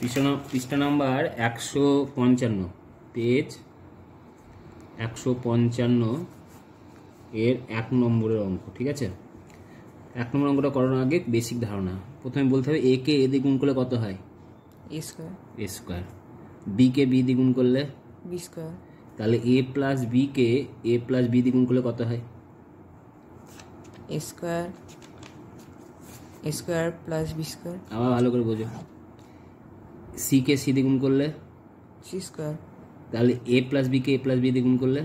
পৃষ্ঠা number 155, page 155 এর 1 নম্বরের অঙ্ক। ঠিক আছে, 1 নম্বর অঙ্কটা করানোর আগে বেসিক ধারণা প্রথমে বলতে হবে। এ কে এ দিয়ে গুণ করলে কত হয়? এ স্কয়ার। এ স্কয়ার। বি কে বি দিয়ে গুণ করলে বি স্কয়ার। তাহলে এ প্লাস বি কে এ প্লাস বি দিয়ে গুণ করলে কত হয়? এ স্কয়ার। এ স্কয়ার প্লাস বি স্কয়ার। আবার ভালো করে বোঝো। সি কে সি দিয়ে গুণ করলে সি স্কয়ার। তাহলে এ প্লাস বি কে এ প্লাস বি দিয়ে গুণ করলে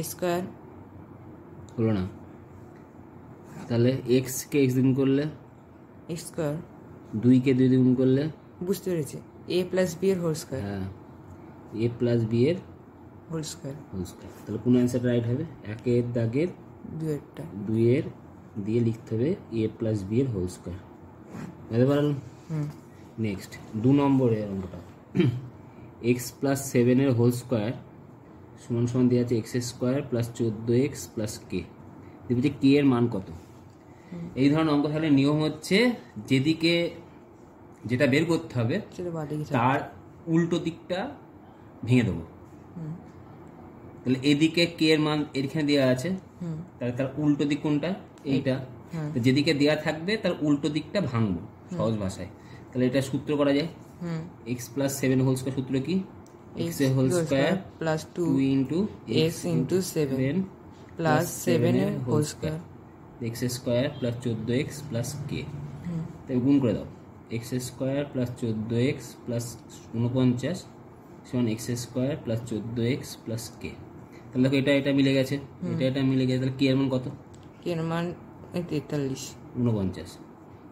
এ স্কয়ার। হলো না? তাহলে এক্স কে এক্স দিয়ে গুণ করলে এক্স স্কয়ার। 2 কে 2 দিয়ে গুণ করলে বুঝতে পেরেছি, এ প্লাস বি এর হোল স্কয়ার। হ্যাঁ, এ প্লাস বি এর হোল স্কয়ার। Whole square. তাহলে কোন অ্যান্সার রাইট হবে? একের দাগের 2 এর দিয়ে লিখতে হবে এ প্লাস বি এর হোল স্কয়ার। বুঝতে পারলাম? নেক্সট 2 নম্বরের অঙ্কটা। এক্স প্লাস 7 এর হোল স্কয়ার সমান সমান দেওয়া আছে X square plus 14x plus K. দেখবি যে কে এর মান কত। এই ধরনের অঙ্ক তাহলে নিয়ম হচ্ছে যেদিকে যেটা বের করতে হবে তার উল্টো দিকটা ভেঙে দেবো। তাহলে এদিকে কে এর মান এখানে দেওয়া আছে, তাহলে তার উল্টো দিক কোনটা? এইটা। যেদিকে দেওয়া থাকবে তার উল্টো দিকটা ভাঙবো সহজ ভাষায়। তাহলে এটা সূত্র করা যায়। এক্স প্লাস 7 হোল স্কয়ার সূত্র কি? x whole square plus 2 into x into 7 plus 7 এর whole square. x square plus 14x plus K. তাই গুণ করে দাও। x square plus 14x plus 49 সমান x square plus 14x plus K. তাহলে দেখো এটা মিলে গেছে, এটা মিলে গেছে। তাহলে কে এর মান কত? কে এর মান 43। 49।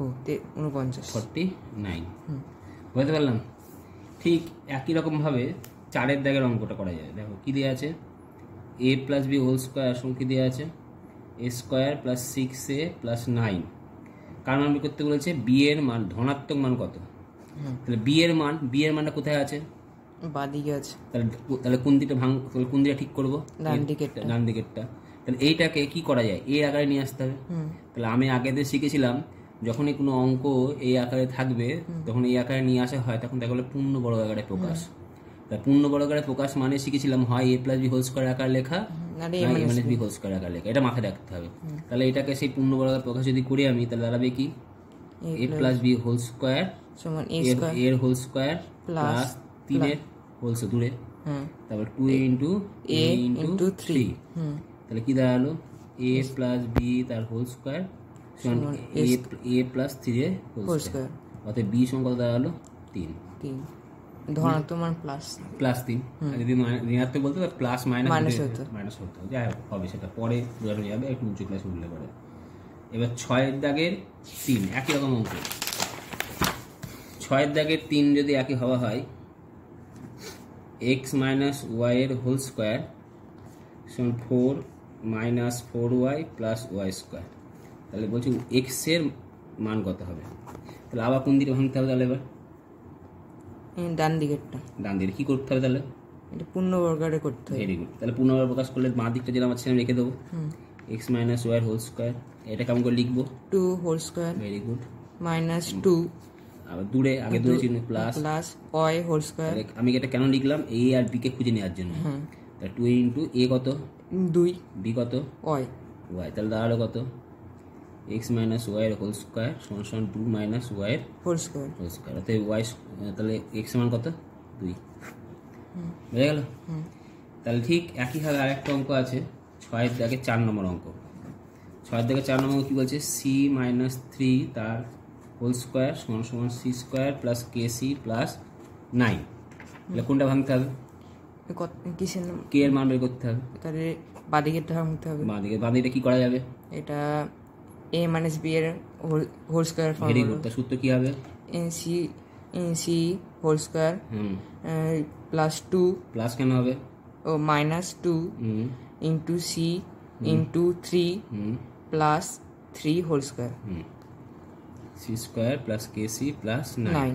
ও 49 49। বুঝতে পারলাম? ঠিক একই রকমভাবে 4 এর দাগের অঙ্কটা করা যায়। দেখো কি দেওয়া আছে? এ প্লাস বি হোল স্কোয়ার সমান কি দেওয়া আছে? এ স্কোয়ার প্লাস 6a প্লাস 9। কার মান বের করতে বলেছে? বি এর মান, ধনাত্মক মান কত? তাহলে বি এর মানটা কোথায় আছে? বাদিকে আছে। তাহলে কোন দিকটা কোন দিকটা ঠিক করবো? ডান দিকেরটা। তাহলে এইটাকে কি করা যায়? এই আকারে নিয়ে আসতে হবে। তাহলে আমি আগে দিয়ে শিখেছিলাম যখনই কোনো অঙ্ক এই আকারে থাকবে তখন এই আকারে নিয়ে আসা হয়, তখন দেখা গেলো পূর্ণ বড় আকারে প্রকাশ। তাই পূর্ণ বড় আকারে প্রকাশ মানে শিখেছিলাম হয় এ প্লাস বি হোল স্কয়ার আকার লেখা, এ মাইনাস বি হোল স্কয়ার আকার লেখা। এটা মাথায় রাখতে হবে। তাহলে এটাকে সেই পূর্ণ বড় আকার প্রকাশ যদি করি আমি, তাহলে দাঁড়াবে কি? এ প্লাস বি হোল স্কয়ার সমান এর হোল স্কয়ার প্লাস 3 এর হোল স্কয়ার দূরে, তারপর 2 ইন্টু এ ইন্টু 3। তাহলে কি দাঁড়ালো? এ প্লাস বি তার হোল স্কয়ার সমান এ প্লাস 3 এর হোল স্কয়ার। অর্থাৎ বি সমান কত দাঁড়ালো? 3। ধনাত্মক মান প্লাস 3। যদি ঋণাত্মক বলতে প্লাস মাইনাস হতো। যাই হোক হবে, সেটা পরে বোঝানো যাবে, একটু উঁচু ক্লাসে উঠলে পরে। এবার 6 এর দাগের 3 একই রকম অঙ্ক। 6 এর দাগের 3 যদি একই হওয়া হয়, এক্স মাইনাস ওয়াই এর হোল স্কোয়ার সমান 4 minus 4y plus Y square. তাহলে বলছি এক্স এর মান কত হবে? তাহলে আবার কোন দিকে ভাঙতে হবে? তাহলে এবার ডান দিকেরটা। ডান দিকে কি করতে হবে? তাহলে এটা পূর্ণবর্গাকারে করতে হবে। Very good. তাহলে পূর্ণবর্গ প্রকাশ করলে বাঁ দিকটা যেটা আছে রেখে দেবো, X minus Y whole square. এটা কেমন করে লিখবো? 2 whole square. Very good. Minus 2 আবার দূরে আগে দূরে চিহ্ন প্লাস ওয়াই হোল স্কোয়ার। আমি এটা কেন লিখলাম? এ আর বি কে খুঁজে নেওয়ার জন্য। তাহলে 2 ইন্টু এ কত? 2, বি কত? ওয়াই। তাহলে দাঁড়ালো কত? এক্স মাইনাস ওয়াই এর হোল স্কোয়ার সমান সমান 2 মাইনাস ওয়াই এর হোল স্কোয়ার। অর্থাৎ ওয়াই, তাহলে এক্স মান কত? 2। বুঝে গেল? তাহলে ঠিক একইভাবে আরেকটা অঙ্ক আছে 6 এর দাগে 4 নম্বর অঙ্ক। 6 এর দাগে 4 নম্বর অঙ্ক কি বলছে? সি মাইনাস 3 তার হোল স্কোয়ার সমান সমান C square plus K C plus 9। তাহলে কোনটা ভাঙতে হবে? কে এর মান বের করতে হবে। তাহলে বাদিকেরটা ভাঙতে হবে। বাদিকে কি করা যাবে? এটা a মাইনাস b এর whole square form. Very good. তার সূত্র কি হবে? c whole square plus 2 plus কেন হবে? ও minus 2 into c into 3 plus 3 whole square. c square plus kc plus 9।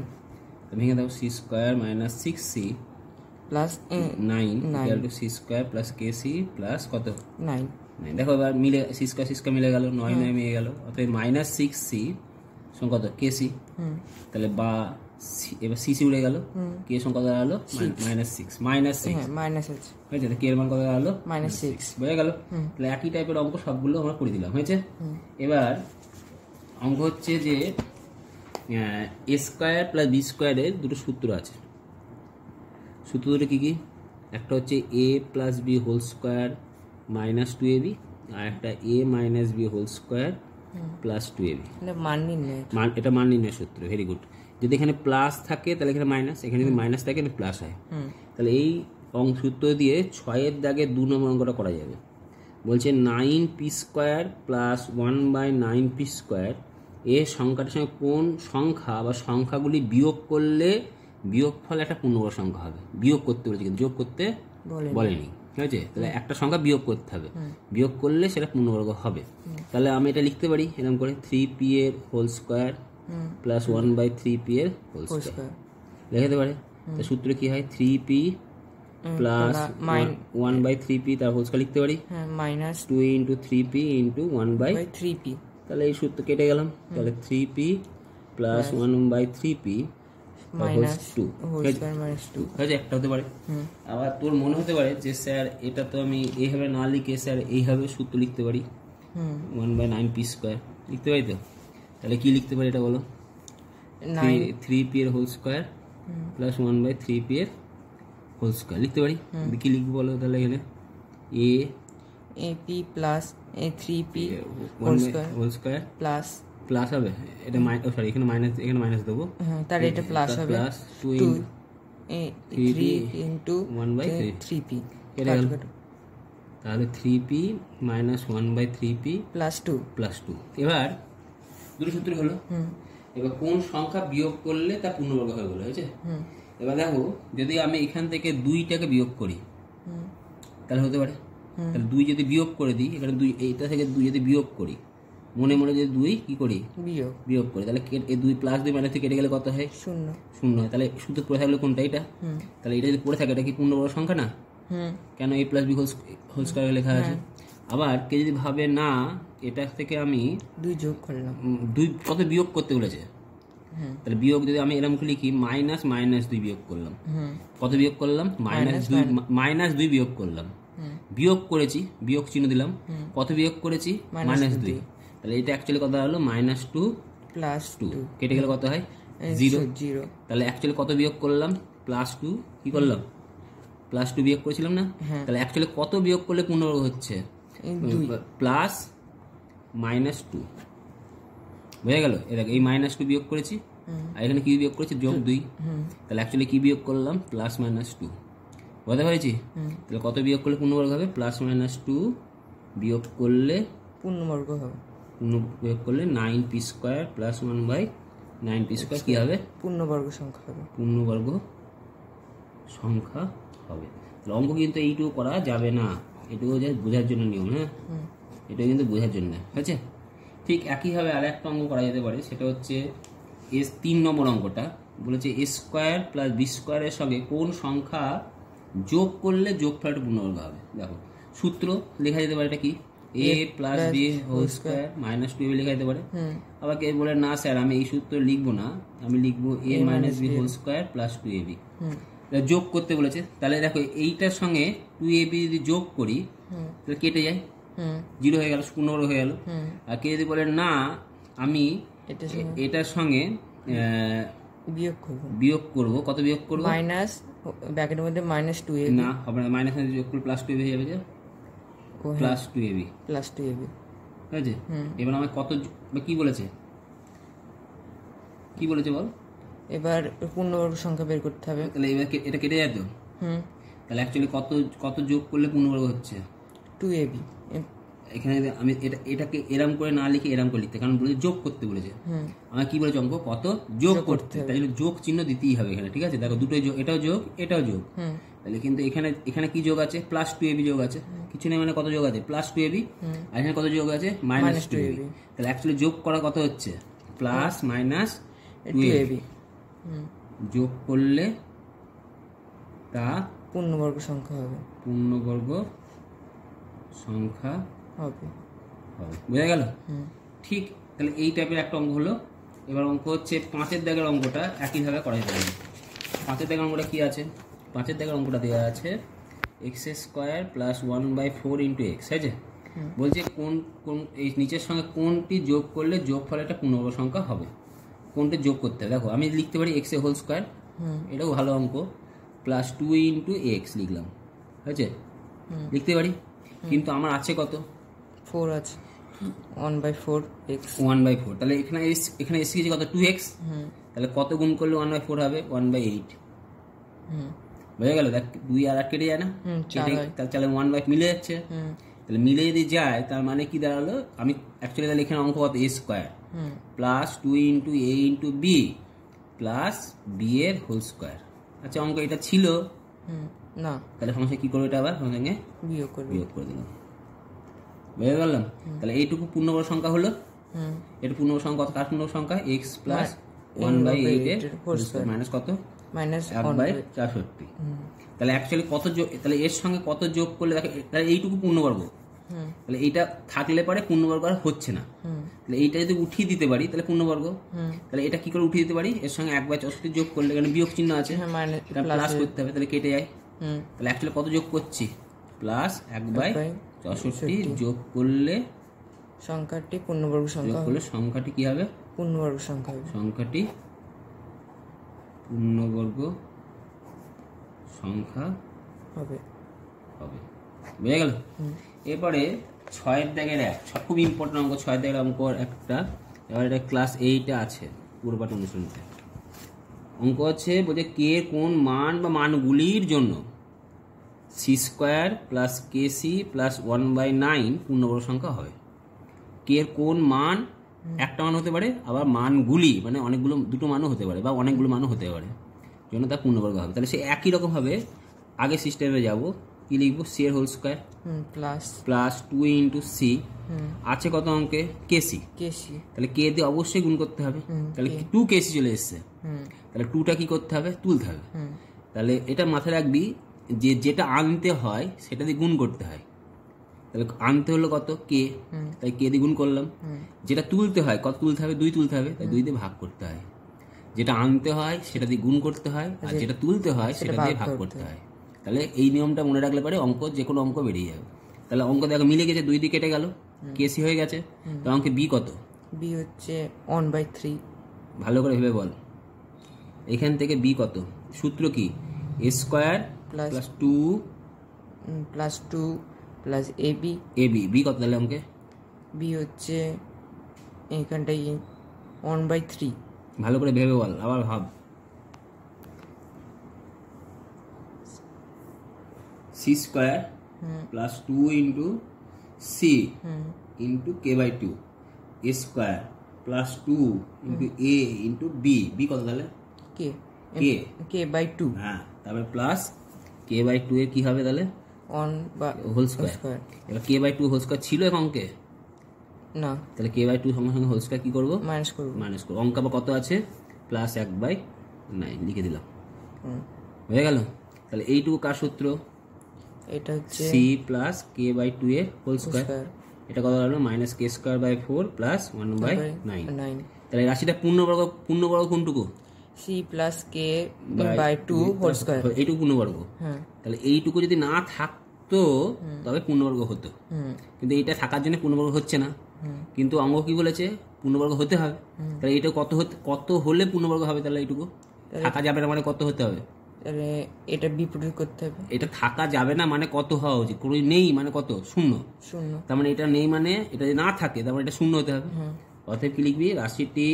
তো ভেঙে দাও। c square minus 6c plus 9 equal to c square plus kc plus কত? 9। দেখো এবার মিলে c স্কয়ার মিলে গেল, 9 মিলে গেল। অর্থাৎ মাইনাস 6c সমান কত? kc। তাহলে বা এবার সি উড়ে গেল, কে এর সংখ্যা কত দাঁড়ালো -6 মাইনাস আছে হয়েছে, কে এর মান কত দাঁড়ালো -6 বুঝে গেল। তাহলে একই টাইপের অঙ্ক সবগুলো আমরা করে দিলাম হয়েছে। এবার অঙ্ক হচ্ছে যে এ স্কোয়ার প্লাস বি স্কোয়ারের দুটো সূত্র আছে। সূত্র দুটো কী কী? একটা হচ্ছে A plus B whole square minus 2ab, আর একটা A minus B whole square plus 2ab। মান নির্ণয়, এটা মান নির্ণয়ের সূত্র। Very good. যদি এখানে প্লাস থাকে তাহলে এখানে মাইনাস, এখানে যদি মাইনাস থাকে এখানে প্লাস হয়। তাহলে এই সূত্র দিয়ে 6 দাগে 2 নম্বর অঙ্কটা করা যাবে। বলছে 9p square plus 1/9p square এর সংখ্যাটার সঙ্গে কোন সংখ্যা বা সংখ্যাগুলি বিয়োগ করলে বিয়োগফল একটা পূর্ণবর্গ সংখ্যা হবে। বিয়োগ করতে বলেছে কিন্তু যোগ করতে বলেনি, ঠিক আছে? তাহলে একটা সংখ্যা বিয়োগ করতে হবে, বিয়োগ করলে সেটা পূর্ণবর্গ হবে। তাহলে আমি এটা লিখতে পারি এরকম করে 3p এর হোল স্কোয়ার প্লাস 1/3p এর হোল স্কোয়ার লিখে দিতে পারে। তো সূত্র কি হয়? 3p প্লাস 1/3p তার হোল স্কোয়ার লিখতে পারি, মাইনাস 2 × 3p × 1/3p। তাহলে এই সূত্র কেটে গেলাম। তাহলে 3p প্লাস 1/3p মাইনাস 2 একটা হতে পারে। আবার তোর মনে হতে পারে যে স্যার এটা তো আমি এইভাবে না লিখে স্যার এইভাবে সূত্র লিখতে পারি, 1/9p স্কোয়ার লিখতে পারি। তো তাহলে কি লিখতে পারি এটা বলো? 3p এর হোল স্কোয়ার প্লাস 1/3p এর হোল স্কোয়ার লিখতে পারি। কি লিখবো বলো তাহলে? এখানে ap plus 3p whole square plus হবে, এটা সরি এখানে মাইনাস, এখানে মাইনাস দেবো, তার এটা প্লাস হবে, প্লাস 2 × 1/3p কেটে গেল। তাহলে 3p মাইনাস 1/3p প্লাস 2। এবার দুটো সূত্র হলো। এবার কোন সংখ্যা বিয়োগ করলে তা পূর্ণবর্গ হয়ে গেল, হয়েছে? এবার দেখো যদি আমি এখান থেকে 2টাকে বিয়োগ করি তাহলে হতে পারে। তাহলে 2 যদি বিয়োগ করে দিই, এখানে 2, এইটা থেকে 2 যদি বিয়োগ করি, মনে মনে যদি 2 কি করি বিয়োগ করি, তাহলে এই 2 প্লাস 2 মাইনাস 2 কেটে গেলে কত হয়? 0 হয়। তাহলে শুধু পড়ে থাকলে কোনটা? এটা। তাহলে এটা যদি পড়ে থাকে এটা কি পূর্ণবর্গ সংখ্যা না? কেন a plus B whole square লেখা আছে। আবার কে যদি ভাবে না এটা থেকে আমি 2 যোগ করলাম, 2 কত বিয়োগ করতে বলেছে, তাহলে বিয়োগ যদি আমি এরকম লিখি -2 বিয়োগ করলাম, কত বিয়োগ করলাম? -2 বিয়োগ করলাম, বিয়োগ করেছি, বিয়োগ চিহ্ন দিলাম, কত বিয়োগ করেছি? -2। তাহলে এটা অ্যাকচুয়ালি কত হলো? -2 প্লাস 2 কেটে গেলে কত হয়? 0। তাহলে অ্যাকচুয়ালি কত বিয়োগ করলাম? +2 কি করলাম? +2 বিয়োগ করেছিলাম না? তাহলে অ্যাকচুয়ালি কত বিয়োগ করলে পূর্ণবর্গ হচ্ছে? প্লাস -2 বুঝে গেল। এই -2 বিয়োগ করেছি, আর এখানে কি বিয়োগ করেছি? +2। তাহলে অ্যাকচুয়ালি কি বিয়োগ করলাম? +-2 বুঝতে পেরেছি? তাহলে কত বিয়োগ করলে পূর্ণবর্গ হবে? +-2 বিয়োগ করলে পূর্ণবর্গ হবে। বিয়োগ করলে 9p square plus 1/9p square কি হবে? পূর্ণবর্গ সংখ্যা হবে। পূর্ণবর্গ সংখ্যা হবে। তাহলে অঙ্ক কিন্তু এইটুকু করা যাবে না, এটুকু জাস্ট বোঝার জন্য নিয়ম। হ্যাঁ, এটা কিন্তু বোঝার জন্য, হয়েছে? ঠিক একইভাবে আর একটা অঙ্ক করা যেতে পারে, সেটা হচ্ছে 3 নম্বর অঙ্কটা। বলেছে a স্কোয়ার প্লাস বি স্কোয়ারের সঙ্গে কোন সংখ্যা যোগ করলে যোগফলটা পূর্ণবর্গ হবে। দেখো সূত্র লেখা যেতে পারে, এটা কি? a plus B whole square minus 2ab লেখা যেতে পারে। আবার কে বলে না স্যার আমি এই সূত্র লিখবো না, আমি লিখবো a minus B whole square plus 2ab। যোগ করতে বলেছে, তাহলে দেখো এইটার সঙ্গে 2ab যদি যোগ করি তাহলে কেটে যায়, 0 হয়ে গেল, পূর্ণবর্গ হয়ে গেল। আর কে যদি বলে না আমি এটার সঙ্গে বিয়োগ করবো, কত বিয়োগ করবো? মাইনাস ব্র্যাকেটের মধ্যে -2ab না হবে না, মাইনাস যোগ করলে +2ab হয়ে যাবে, যে +2ab ঠিক আছে। এবার আমার কত কি বলেছে, কি বলেছে বল? এবার পূর্ণবর্গ সংখ্যা বের করতে হবে। তাহলে এবার এটা কেটে যায় তো। তাহলে অ্যাকচুয়ালি কত যোগ করলে পূর্ণবর্গ হচ্ছে? 2ab। এখানে আমি এটাকে এরম করে না লিখে এরম করে লিখতে, কারণ বলেছে যোগ করতে বলেছে। আমার কি বলেছে অঙ্ক? কত যোগ করতে, তাই জন্য যোগ চিহ্ন দিতেই হবে এখানে, ঠিক আছে? দেখো দুটোই যোগ, এটাও যোগ এটাও যোগ। তাহলে কিন্তু এখানে কি যোগ আছে? +2ab যোগ আছে, কিছু নেই মানে কত যোগ আছে? +2ab। আর এখানে কত যোগ আছে? -2ab। তাহলে অ্যাকচুয়ালি যোগ করা কত হচ্ছে? +-2ab যোগ করলে তা পূর্ণবর্গ সংখ্যা হবে, পূর্ণবর্গ সংখ্যা হবে। বোঝা গেল? ঠিক। তাহলে এই টাইপের একটা অঙ্ক হলো। এবার অঙ্ক হচ্ছে 5-এর দাগের অঙ্কটা একইভাবে করা যেতে পারে। 5-এর দাগের অঙ্কটা কি আছে? 5-এর দাগের অঙ্কটা দেওয়া আছে x² + 1/4 × x, আছে? বলছে কোন কোন এই নিচের সঙ্গে কোনটি যোগ করলে যোগফল একটা পূর্ণবর্গ সংখ্যা হবে, কোনটি যোগ করতে হবে। দেখো আমি লিখতে পারি x², এটাও ভালো অঙ্ক, +2 × x লিখলাম, আছে? লিখতে পারি, কিন্তু আমার আছে কত? 4 আছে, 1/4 x, 1/4। তাহলে এখানে এসে গেছে কত? 2x। তাহলে কত গুণ করলে 1/4 হবে? 1/8। বুঝে গেল? দেখ 2 আর 8 কেটে যায় না, তাহলে 1/4 মিলে যাচ্ছে। তাহলে মিলে যদি যায় তার মানে কি দাঁড়ালো? আমি অ্যাকচুয়ালি তাহলে এখানে অঙ্ক কত? a² +2 × a × b + b এর হোল স্কয়ার। আচ্ছা, অঙ্ক এটা ছিল না, তাহলে সমস্যা কি করবো? এটা আবার সঙ্গে বিয়োগ করে দিলাম। বুঝে গেলাম? তাহলে এইটুকু পূর্ণবর্গ সংখ্যা হলো। এটা পূর্ণবর্গ সংখ্যা কত? কার পূর্ণবর্গ সংখ্যা? x + 1/8 এর হোল স্কয়ার মাইনাস কত? -1/64। তাহলে অ্যাকচুয়ালি কত যোগ, তাহলে এর সঙ্গে কত যোগ করলে দেখো তাহলে এইটুকু পূর্ণবর্গ, তাহলে এইটা থাকলে পরে পূর্ণবর্গ আর হচ্ছে না। তাহলে এইটা যদি উঠিয়ে দিতে পারি তাহলে পূর্ণবর্গ। তাহলে এটা কি করে উঠিয়ে দিতে পারি? এর সঙ্গে 1/64 যোগ করলে, এখানে বিয়োগ চিহ্ন আছে, প্লাস করতে হবে, তাহলে কেটে যায়। তাহলে অ্যাকচুয়ালি কত যোগ করছি? +1/64 যোগ করলে সংখ্যাটি পূর্ণবর্গ সংখ্যা করলে সংখ্যাটি কি হবে? পূর্ণবর্গ সংখ্যা হবে। সংখ্যাটি পূর্ণবর্গ সংখ্যা হবে। বুঝে গেল? এরপরে 6-এর দাগের 1, খুব ইম্পর্টেন্ট অঙ্ক, 6-এর দাগের অঙ্ক একটা। এবার এটা ক্লাস 8-এ আছে, পূর্বপাঠ অনুশীলনীতে। অঙ্ক আছে বলছে কে কোন মান বা মানগুলির জন্য c² + kc + 1/9 পূর্ণবর্গ সংখ্যা হবে। কে কোন মান একটা মান হতে পারে, আবার মানগুলি মানে অনেকগুলো, দুটো মানও হতে পারে বা অনেকগুলো মানও হতে পারে, জন্য তার পূর্ণবর্গ হবে। তাহলে সে একই রকম ভাবে আগে সিস্টেমে যাব, কি লিখবো? c এর হোল স্কয়ার +2 × c আছে কত অঙ্কে? kc। তাহলে কে দিয়ে অবশ্যই গুণ করতে হবে, তাহলে 2kc চলে এসছে। তাহলে 2টা কি করতে হবে? তুলতে হবে। তাহলে এটা মাথায় রাখবি যে যেটা আনতে হয় সেটা দিয়ে গুণ করতে হয়। তাহলে আনতে হলো কত? কে, তাই কে দিয়ে গুণ করলাম। যেটা তুলতে হয়, কত তুলতে হবে? 2 তুলতে হবে, তাই 2 দিয়ে ভাগ করতে হয়। যেটা আনতে হয় সেটা দিয়ে গুণ করতে হয়, আর যেটা তুলতে হয় সেটা দিয়ে ভাগ করতে হয়। তাহলে এই নিয়মটা মনে রাখলে পরে অঙ্ক, যে কোনো অঙ্ক বেরিয়ে যাবে। তাহলে অঙ্ক দেখো মিলে গেছে, 2 দিয়ে কেটে গেল, কেসি হয়ে গেছে। তো অঙ্কে বি কত? বি হচ্ছে 1/3। ভালো করে ভেবে বল, এখান থেকে বি কত? সূত্র কি? a² + 2 + ab। বি কত তাহলে অঙ্কে? বি হচ্ছে এইখানটাই 1/3। ভালো করে ভেবে বল, আবার ভাব। c² + 2 × c × k/2 a² + 2 × a × b। B কত তাহলে? k/2। হ্যাঁ, তারপরে প্লাস k/2 এর কি হবে তাহলে? 1 হোল স্কয়ার। এবার k/2 হোল স্কয়ার ছিল এই অঙ্কে না, তাহলে k/2 সঙ্গে সঙ্গে হোল স্কয়ার কি করব? মাইনাস করব। অঙ্ক আবার কত আছে? +1/9 লিখে দিলাম। হয়ে গেল? তাহলে এইটুকু কার সূত্র? এটা হচ্ছে c + k/2 এর হোল স্কয়ার। এটা কত হলো? -k²/4 + 1/9। তাহলে রাশিটা পূর্ণবর্গ কোনটুকু? c + k/2 হোল স্কয়ার, এইটুকু পূর্ণবর্গ। তাহলে এইটুকু যদি না থাকতো তবে পূর্ণবর্গ হতো, কিন্তু এইটা থাকার জন্য পূর্ণবর্গ হচ্ছে না। কিন্তু অঙ্ক কি বলেছে? পূর্ণবর্গ হতে হবে। তাহলে এটা কত হলে পূর্ণবর্গ হবে? তাহলে এইটুকু থাকা যাবে না, মানে কত হতে হবে? তাহলে এটা বিপরীত করতে হবে। এটা থাকা যাবে না মানে কত হওয়া উচিত? কোনো নেই মানে কত? 0। তার মানে এটা নেই, মানে এটা যদি না থাকে তার মানে এটা 0 হতে হবে। অতএব কি লিখবি? রাশিটি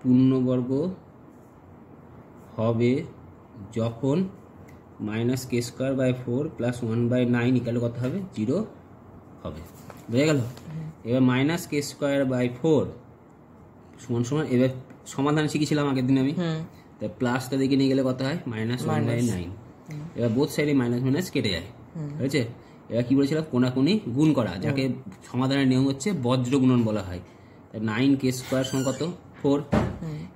পূর্ণবর্গ হবে যখন -k²/4 + 1/9 কত হবে? 0 হবে। বুঝে গেল? এবার -k²/4 = এবার সমাধান শিখেছিলাম আগের দিন আমি, তাই প্লাসটা দিকে নিয়ে গেলে কত হয়? -1/9। এবার বোথ সাইডে মাইনাস কেটে যায়, হয়েছে? এবার কি বলেছিলাম? কোনাকুনি গুণ করা, যাকে সমাধানের নিয়ম হচ্ছে বজ্র গুণন বলা হয়। তাই 9k² কত? 4।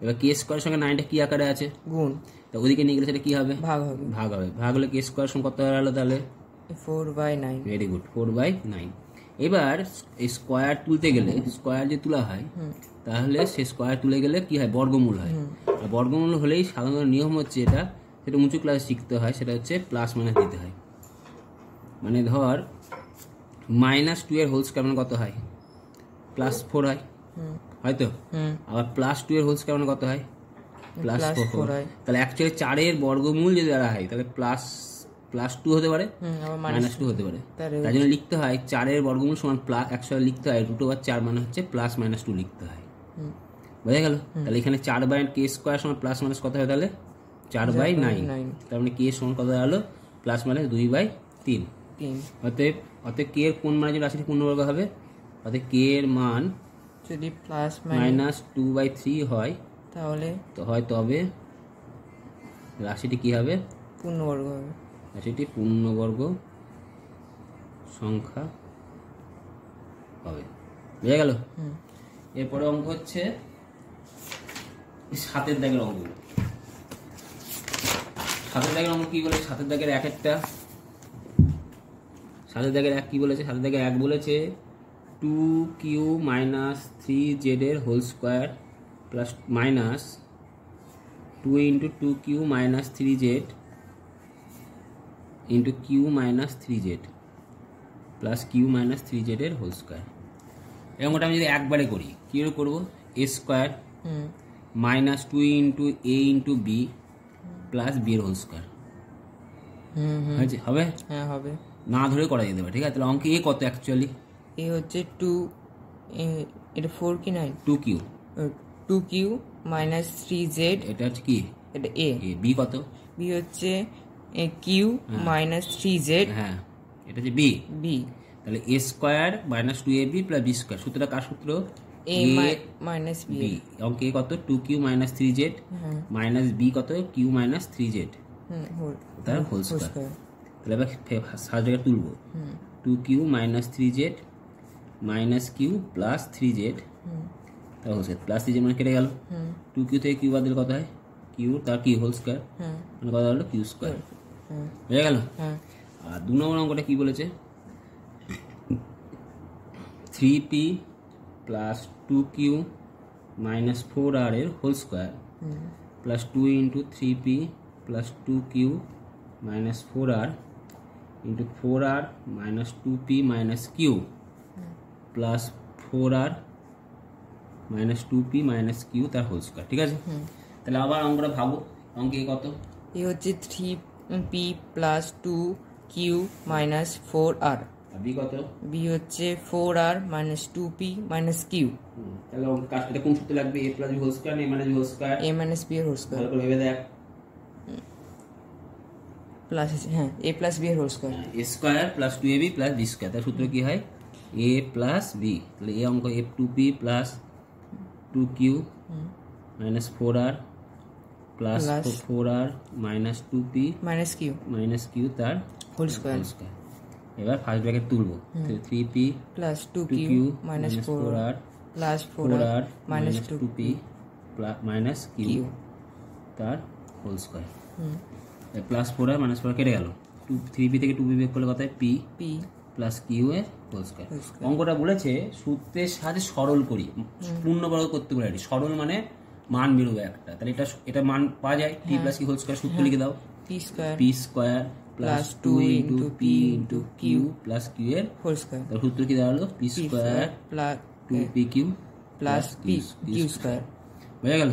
এবার k² সঙ্গে 9টা কি আকারে আছে? গুণ। তা ওদিকে নিয়ে গেলে সেটা কি হবে? ভাগ হবে। ভাগ হলে k² কত হলো তাহলে? 4/9। Very good, 4/9। এবার এই স্কোয়ার তুলতে গেলে স্কোয়ার যে তোলা হয় তাহলে সে স্কোয়ার তুলে গেলে কি হয় বর্গমূল হয়। আর বর্গমূল হলেই সাধারণত নিয়ম হচ্ছে এটা, সেটা উঁচু ক্লাসে শিখতে হয়, সেটা হচ্ছে প্লাস মাইনাস দিতে হয়। মানে ধর -2 এর হোল স্কয়ার মানে কত হয় +4 হয়, হয়তো। আবার +2 এর হোল স্কয়ার মানে কত হয় +4 হয়। তাহলে অ্যাকচুয়ালি 4 এর বর্গমূল যদি দেওয়া হয় তাহলে +2 হতে পারে, -2 হতে পারে। তার জন্য লিখতে হয় 4 এর বর্গমূল সমান একসাথে লিখতে হয় √4 মানে হচ্ছে +-2 লিখতে হয়। বোঝা গেল? তাহলে এখানে 4/k² সমান প্লাস মাইনাস কত হয় তাহলে 4/9। তার মানে k সমান কত দাঁড়ালো +-2/3। অতএব k এর কোন মানে যদি রাশিটি পূর্ণবর্গ হবে, অতএব k এর মান যদি -2/3 হয় তাহলে তবে রাশিটি কি হবে পূর্ণবর্গ হবে, রাশিটি পূর্ণবর্গ সংখ্যা হবে। বুঝা গেল? এরপরে অঙ্ক হচ্ছে 7 দাগের অঙ্ক। 7 দাগের অঙ্ক কি বলেছে? 7 দাগের 1 কি বলেছে? 7 দাগের 1 বলেছে 2q - 3z এর whole square plus minus 2 × 2q - 3z × q - 3z plus q - 3z এর হোল স্কয়ার। এরকমটা আমি যদি একবারে করি কি করে করব? a square -2 × a × b plus b এর হোল স্কয়ার হবে? হ্যাঁ হবে, না ধরে করা যেতে পারে। ঠিক আছে, তাহলে অঙ্কে a কত অ্যাকচুয়ালি? a হচ্ছে 2, এটা 4 কি 9? 2q 2q - 3z, এটা হচ্ছে কি? এটা a। b কত? b হচ্ছে q - 3z, হ্যাঁ এটা হচ্ছে b। তাহলে a square -2ab plus b square, সূত্রটা কার সূত্র? a - b। অঙ্কে a কত? 2q - 3z মাইনাস b কত? q - 3z তার হোল স্কয়ার। তাহলে এবার সাজ জায়গায় তুলব 2q - 3z minus q plus 3z তার হোল স্কয়ার, প্লাস 3z মানে কেটে গেল। 2q থেকে q বাদ দিলে কত হয়? q তার কি হোল স্কয়ার মানে কত হলো? q square. বুঝা গেল? আর 2 নম্বর অঙ্কটা কি বলেছে? 3p প্লাস 2q - 4r এর whole square plus 2 × 3p plus 2q - 4r × 4r - 2p - q plus 4r - 2p - q তার হোল স্কয়ার। ঠিক আছে, তাহলে আবার অঙ্কটা ভাবো। অঙ্কে কত? এ হচ্ছে 3p plus 2q - 4r, b কত? b হচ্ছে 4r - 2p - q। তাহলে এটা কোন সূত্রে লাগবে? a + b হোল স্কয়ার না a - b whole square? a - b এর হোল স্কয়ার। ভালো করে ভেবে দেখ। প্লাস আছে, হ্যাঁ a + b এর whole square. a square plus 2ab plus b square, তার সূত্র কি হয়? a + b। তাহলে এই অঙ্ক f2p plus 2q - 4r plus 4r - 2p - q তার হোল স্কয়ার। এবার ফার্স্ট ব্র্যাকেট তুলব 3p plus 2q - 4r plus 4r - 2p - q তার whole square. Plus 4r - 4r কেটে গেল, 3p থেকে 2p বিয়োগ করলে কত হয়? p প্লাস q এর হোল স্কয়ার। অঙ্কটা বলেছে সূত্রের সাহায্যে সরল করি, পূর্ণবর্গ করতে পারি। সরল মানে মান বেরোবে একটা, তাহলে এটা মান পাওয়া যায় p plus q whole square. সূত্র লিখে দাও p square plus 2 × p × q plus q এর হোল স্কয়ার। তার সূত্র কি দাঁড়ালো? p square plus 2pq plus q square. বুঝা গেল?